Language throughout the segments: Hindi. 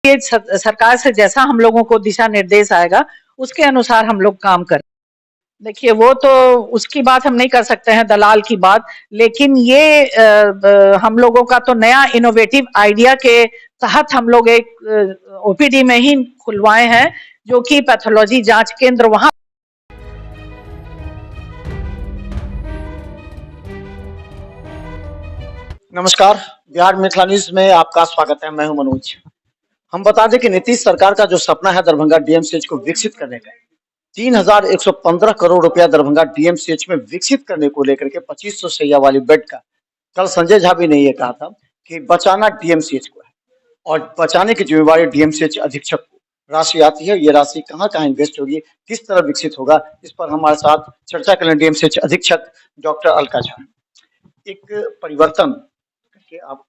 ये सरकार से जैसा हम लोगों को दिशा निर्देश आएगा उसके अनुसार हम लोग काम करें। देखिए वो तो उसकी बात हम नहीं कर सकते हैं, दलाल की बात, लेकिन ये हम लोगों का तो नया इनोवेटिव आइडिया के तहत हम लोग एक ओपीडी में ही खुलवाए हैं, जो कि पैथोलॉजी जांच केंद्र वहां। नमस्कार, बिहार मिथिला न्यूज में आपका स्वागत है। मैं हूं मनोज। हम बता दें कि नीतीश सरकार का जो सपना है दरभंगा डीएमसीएच को विकसित करने का, 3115 करोड़ रुपया दरभंगा डीएमसीएच में विकसित करने को लेकर के 2500 शैया वाली बेड का कल संजय झा भी ने ये कहा था कि बचाना डीएमसीएच को है और बचाने की जिम्मेवारी डीएमसीएच अधीक्षक को राशि आती है। ये राशि कहाँ कहाँ इन्वेस्ट होगी, किस तरह विकसित होगा, इस पर हमारे साथ चर्चा करें डीएमसीएच अधीक्षक डॉक्टर अलका झा। एक परिवर्तन कि आप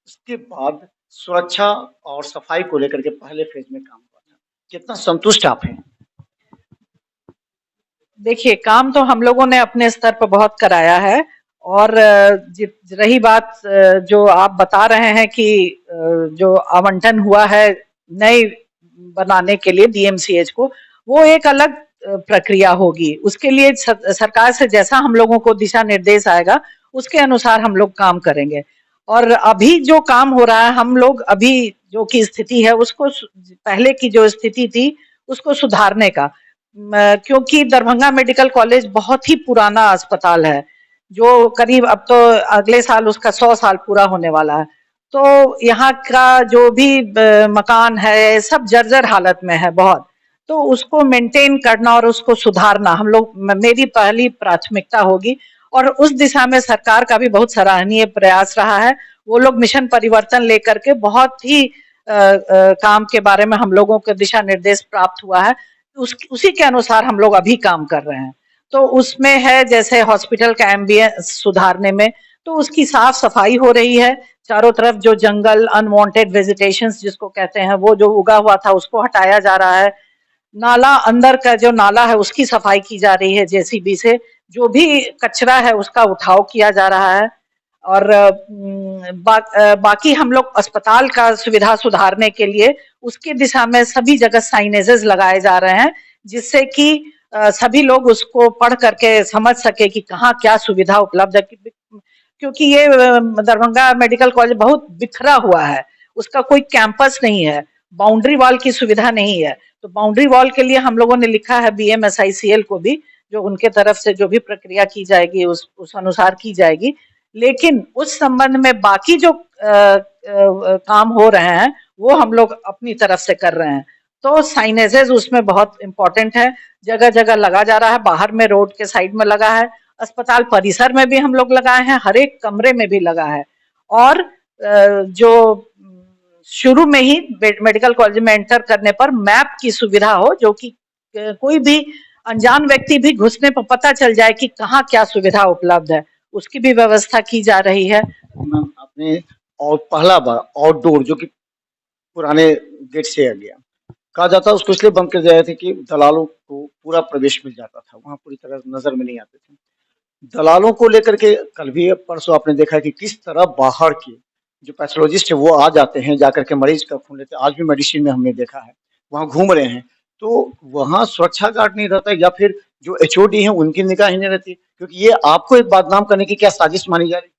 इसके बाद सुरक्षा और सफाई को लेकर के पहले फेज में काम हुआ था, कितना संतुष्ट आप हैं? देखिए काम तो हम लोगों ने अपने स्तर पर बहुत कराया है, और रही बात जो आप बता रहे हैं कि जो आवंटन हुआ है नए बनाने के लिए डीएमसीएच को, वो एक अलग प्रक्रिया होगी। उसके लिए सरकार से जैसा हम लोगों को दिशा निर्देश आएगा उसके अनुसार हम लोग काम करेंगे। और अभी जो काम हो रहा है, हम लोग अभी जो की स्थिति है उसको, पहले की जो स्थिति थी उसको सुधारने का, क्योंकि दरभंगा मेडिकल कॉलेज बहुत ही पुराना अस्पताल है, जो करीब अब तो अगले साल उसका 100 साल पूरा होने वाला है। तो यहाँ का जो भी मकान है सब जर्जर हालत में है बहुत, तो उसको मेंटेन करना और उसको सुधारना हम लोग, मेरी पहली प्राथमिकता होगी। और उस दिशा में सरकार का भी बहुत सराहनीय प्रयास रहा है। वो लोग मिशन परिवर्तन लेकर के बहुत ही काम के बारे में हम लोगों को दिशा निर्देश प्राप्त हुआ है, उसी के अनुसार हम लोग अभी काम कर रहे हैं। तो उसमें है जैसे हॉस्पिटल का एम्बियंस सुधारने में, तो उसकी साफ सफाई हो रही है। चारों तरफ जो जंगल, अनवांटेड वेजिटेशंस जिसको कहते हैं, वो जो उगा हुआ था उसको हटाया जा रहा है। नाला, अंदर का जो नाला है उसकी सफाई की जा रही है जेसीबी से, जो भी कचरा है उसका उठाव किया जा रहा है। और बाकी हम लोग अस्पताल का सुविधा सुधारने के लिए उसकी दिशा में सभी जगह साइनेजेस लगाए जा रहे हैं, जिससे कि सभी लोग उसको पढ़ करके समझ सके कि कहाँ क्या सुविधा उपलब्ध है। क्योंकि ये दरभंगा मेडिकल कॉलेज बहुत बिखरा हुआ है, उसका कोई कैंपस नहीं है, बाउंड्री वॉल की सुविधा नहीं है। तो बाउंड्री वॉल के लिए हम लोगों ने लिखा है BMSICL को भी, जो उनके तरफ से जो भी प्रक्रिया की जाएगी उस अनुसार की जाएगी। लेकिन उस संबंध में बाकी जो काम हो रहे हैं वो हम लोग अपनी तरफ से कर रहे हैं। तो साइनेजेस उसमें बहुत इंपॉर्टेंट है, जगह जगह लगा जा रहा है, बाहर में रोड के साइड में लगा है, अस्पताल परिसर में भी हम लोग लगाए हैं, हर एक कमरे में भी लगा है। और जो शुरू में ही मेडिकल कॉलेज में एंटर करने पर मैप की सुविधा हो, जो कि कोई भी अनजान व्यक्ति भी घुसने पर पता चल जाए कि कहाँ क्या सुविधा उपलब्ध है, उसकी भी व्यवस्था की जा रही है। आपने और पहला बार आउटडोर जो कि पुराने गेट से आ गया, कहा जाता है उसको इसलिए बंद कर दिया था कि दलालों को पूरा प्रवेश मिल जाता था, वहां पूरी तरह नजर में नहीं आते थे। दलालों को लेकर के कल भी परसों आपने देखा कि किस तरह बाहर के जो पैथोलॉजिस्ट है वो आ जाते हैं, जाकर के मरीज का खून लेते हैं। आज भी मेडिसिन में हमने देखा है वहां घूम रहे हैं, तो वहां सुरक्षा गार्ड नहीं रहता, या फिर जो HOD है उनकी निगाह ही नहीं रहती, क्योंकि ये आपको एक बदनाम करने की क्या साजिश मानी जा रही?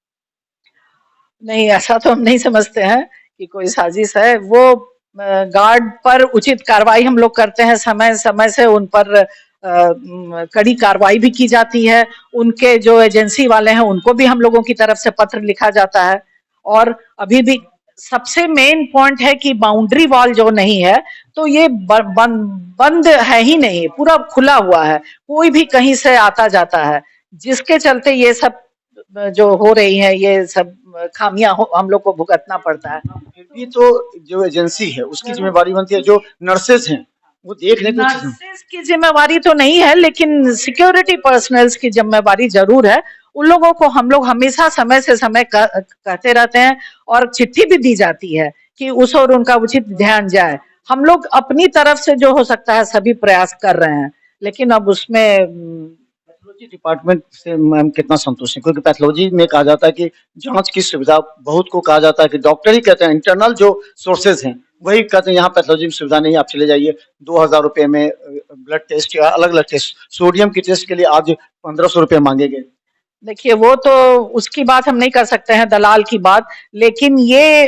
नहीं, ऐसा तो हम नहीं समझते हैं कि कोई साजिश है। वो गार्ड पर उचित कार्रवाई हम लोग करते हैं, समय समय से उन पर कड़ी कार्रवाई भी की जाती है। उनके जो एजेंसी वाले हैं उनको भी हम लोगों की तरफ से पत्र लिखा जाता है। और अभी भी सबसे मेन पॉइंट है कि बाउंड्री वॉल जो नहीं है, तो ये बंद है ही नहीं, पूरा खुला हुआ है, कोई भी कहीं से आता जाता है, जिसके चलते ये सब जो हो रही है, ये सब खामियां हम लोग को भुगतना पड़ता है। फिर भी तो जो एजेंसी है उसकी जिम्मेवारी बनती है, जो नर्सेज हैं वो देख लें। नर्सेज की जिम्मेवारी तो नहीं है, लेकिन सिक्योरिटी पर्सनल्स की जिम्मेवारी जरूर है। उन लोगों को हम लोग हमेशा समय से समय कहते रहते हैं, और चिट्ठी भी दी जाती है कि उस और उनका उचित ध्यान जाए। हम लोग अपनी तरफ से जो हो सकता है सभी प्रयास कर रहे हैं, लेकिन अब उसमें पैथोलॉजी डिपार्टमेंट से मैम कितना संतुष्ट है? क्योंकि पैथोलॉजी में कहा जाता है कि जांच की सुविधा, बहुत को कहा जाता है कि डॉक्टर ही कहते हैं, इंटरनल जो सोर्सेज हैं वही कहते हैं यहाँ पैथोलॉजी में सुविधा नहीं है, आप चले जाइए 2,000 रुपये में ब्लड टेस्ट या अलग अलग टेस्ट, सोडियम की टेस्ट के लिए आज 1,500 रुपये मांगे गए। देखिए वो तो उसकी बात हम नहीं कर सकते हैं, दलाल की बात। लेकिन ये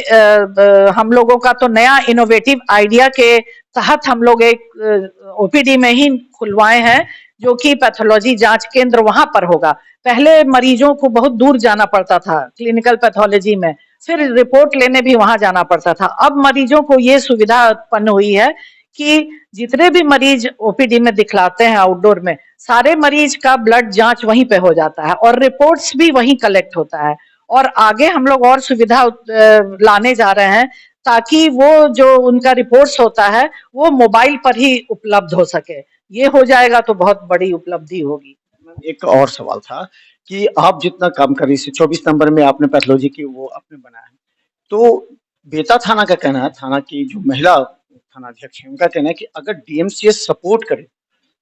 हम लोगों का तो नया इनोवेटिव आइडिया के तहत हम लोग एक ओपीडी में ही खुलवाए हैं, जो कि पैथोलॉजी जांच केंद्र वहां पर होगा। पहले मरीजों को बहुत दूर जाना पड़ता था क्लिनिकल पैथोलॉजी में, फिर रिपोर्ट लेने भी वहां जाना पड़ता था। अब मरीजों को ये सुविधा उत्पन्न हुई है कि जितने भी मरीज ओपीडी में दिखलाते हैं आउटडोर में, सारे मरीज का ब्लड जांच वहीं पे हो जाता है और रिपोर्ट्स भी वहीं कलेक्ट होता है। और आगे हम लोग और सुविधा लाने जा रहे हैं ताकि वो जो उनका रिपोर्ट्स होता है वो मोबाइल पर ही उपलब्ध हो सके। ये हो जाएगा तो बहुत बड़ी उपलब्धि होगी। एक और सवाल था कि आप जितना काम कर रही, 24 नंबर में आपने पैथोलॉजी की वो आपने बनाया है, तो बेता थाना का कहना है, थाना की जो महिला थानाध्यक्ष है उनका कहना है कि अगर डीएमसीएच सपोर्ट करे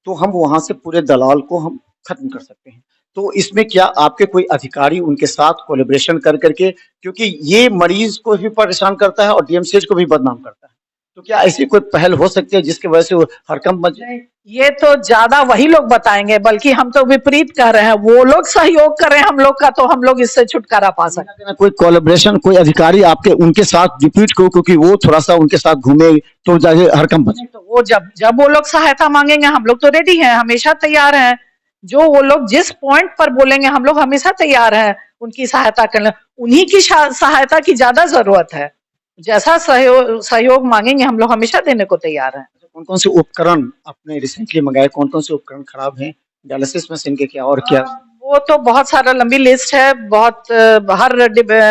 तो हम वहां से पूरे दलाल को हम खत्म कर सकते हैं। तो इसमें क्या आपके कोई अधिकारी उनके साथ कोलैबोरेशन कर करके, क्योंकि ये मरीज को भी परेशान करता है और डीएमसीएच को भी बदनाम करता है, तो क्या ऐसी कोई पहल हो सकती है जिसकी वजह से वो हड़कंप मच जाए? ये तो ज्यादा वही लोग बताएंगे, बल्कि हम तो विपरीत कर रहे हैं। वो लोग सहयोग कर रहे हैं हम लोग का, तो हम लोग इससे छुटकारा पा सकते हैं। कोई कोलैबोरेशन, कोई अधिकारी आपके उनके साथ डिप्यूट को, क्योंकि वो थोड़ा सा उनके साथ घूमे तो जाके हड़कंप मचे। तो वो जब जब वो लोग सहायता मांगेंगे हम लोग तो रेडी हैं, हमेशा तैयार हैं। जो वो लोग जिस पॉइंट पर बोलेंगे हम लोग हमेशा तैयार हैं उनकी सहायता करने। उन्हीं की सहायता की ज्यादा जरूरत है। जैसा सहयोग मांगेंगे हम लोग हमेशा देने को तैयार हैं। कौन कौन से उपकरण आपने रिसेंटली मंगाए, कौन कौन से उपकरण खराब हैं, डायलिसिस मशीन के क्या और क्या? वो तो बहुत सारा लंबी लिस्ट है, बहुत हर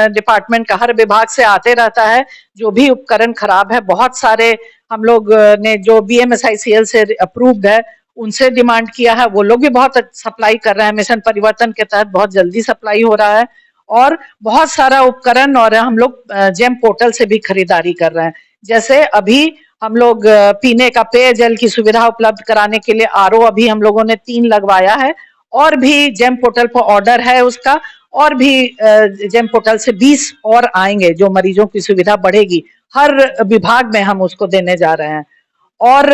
डिपार्टमेंट का, हर विभाग से आते रहता है जो भी उपकरण खराब है। बहुत सारे हम लोग ने जो BMSICL से अप्रूव्ड है उनसे डिमांड किया है, वो लोग भी बहुत सप्लाई कर रहे हैं। मिशन परिवर्तन के तहत बहुत जल्दी सप्लाई हो रहा है और बहुत सारा उपकरण, और हम लोग जेम पोर्टल से भी खरीदारी कर रहे हैं। जैसे अभी हम लोग पीने का पेयजल की सुविधा उपलब्ध कराने के लिए RO अभी हम लोगों ने 3 लगवाया है, और भी जेम पोर्टल पर ऑर्डर है उसका, और भी जेम पोर्टल से 20 और आएंगे जो मरीजों की सुविधा बढ़ेगी। हर विभाग में हम उसको देने जा रहे हैं। और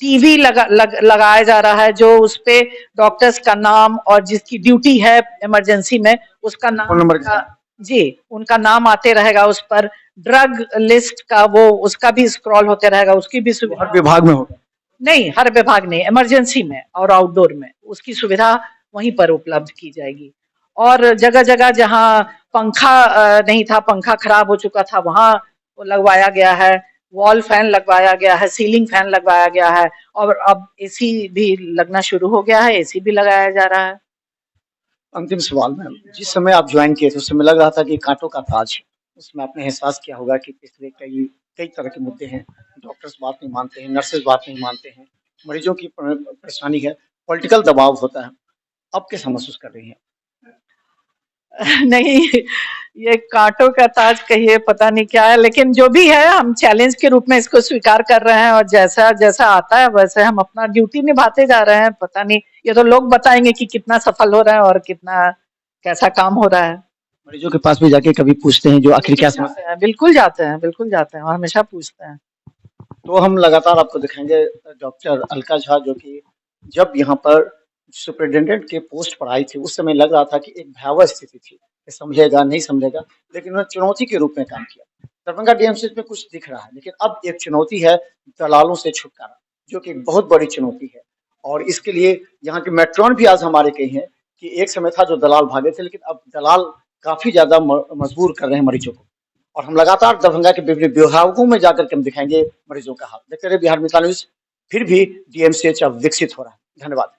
टीवी लगाया जा रहा है, जो उस पे डॉक्टर्स का नाम और जिसकी ड्यूटी है इमरजेंसी में उसका नाम, जी उनका नाम आते रहेगा उस पर। ड्रग लिस्ट का वो उसका भी स्क्रॉल होते रहेगा, उसकी भी सुविधा हर विभाग में होगा? नहीं, हर विभाग नहीं, इमरजेंसी में और आउटडोर में उसकी सुविधा वहीं पर उपलब्ध की जाएगी। और जगह जगह जहां पंखा नहीं था, पंखा खराब हो चुका था, वहां वो लगवाया गया है। वॉल फैन लगवाया गया है, सीलिंग फैन लगवाया गया है, और अब AC भी लगना शुरू हो गया है, AC भी लगाया जा रहा है। अंतिम सवाल मैम, जिस समय आप ज्वाइन किए थे उस समय लग रहा था कि कांटों का ताज है, उसमें आपने एहसास किया होगा कि पिछले कई कई तरह के मुद्दे हैं, डॉक्टर्स बात नहीं मानते हैं, नर्सेज बात नहीं मानते हैं, मरीजों की परेशानी है, पॉलिटिकल दबाव होता है, अब कैसा महसूस कर रही हैं? नहीं, ये कांटों का ताज कहिए, पता नहीं क्या है, लेकिन जो भी है हम चैलेंज के रूप में इसको स्वीकार कर रहे हैं, और जैसा जैसा आता है वैसे हम अपना ड्यूटी निभाते जा रहे हैं। पता नहीं, ये तो लोग बताएंगे कि कितना सफल हो रहा है और कितना कैसा काम हो रहा है। मरीजों के पास भी जाके कभी पूछते हैं जो आखिर क्या समस्या है? बिल्कुल जाते हैं, बिल्कुल जाते हैं और हमेशा पूछते हैं। तो हम लगातार आपको दिखाएंगे डॉक्टर अलका झा, जो कि जब यहाँ पर सुपरिटेंडेंट के पोस्ट पर आई थी उस समय लग रहा था कि एक भयावह स्थिति थी, समझेगा नहीं समझेगा, लेकिन उन्होंने चुनौती के रूप में काम किया। दरभंगा DMCH में कुछ दिख रहा है, लेकिन अब एक चुनौती है दलालों से छुटकारा, जो कि एक बहुत बड़ी चुनौती है। और इसके लिए यहाँ के मेट्रॉन भी आज हमारे कही हैं कि एक समय था जो दलाल भागे थे, लेकिन अब दलाल काफी ज्यादा मजबूर कर रहे हैं मरीजों को। और हम लगातार दरभंगा के विभिन्न विभागों में जाकर के हम दिखाएंगे मरीजों का हाल। देखते रहे बिहार मित्र न्यूज, फिर भी DMCH अब विकसित हो रहा है। धन्यवाद।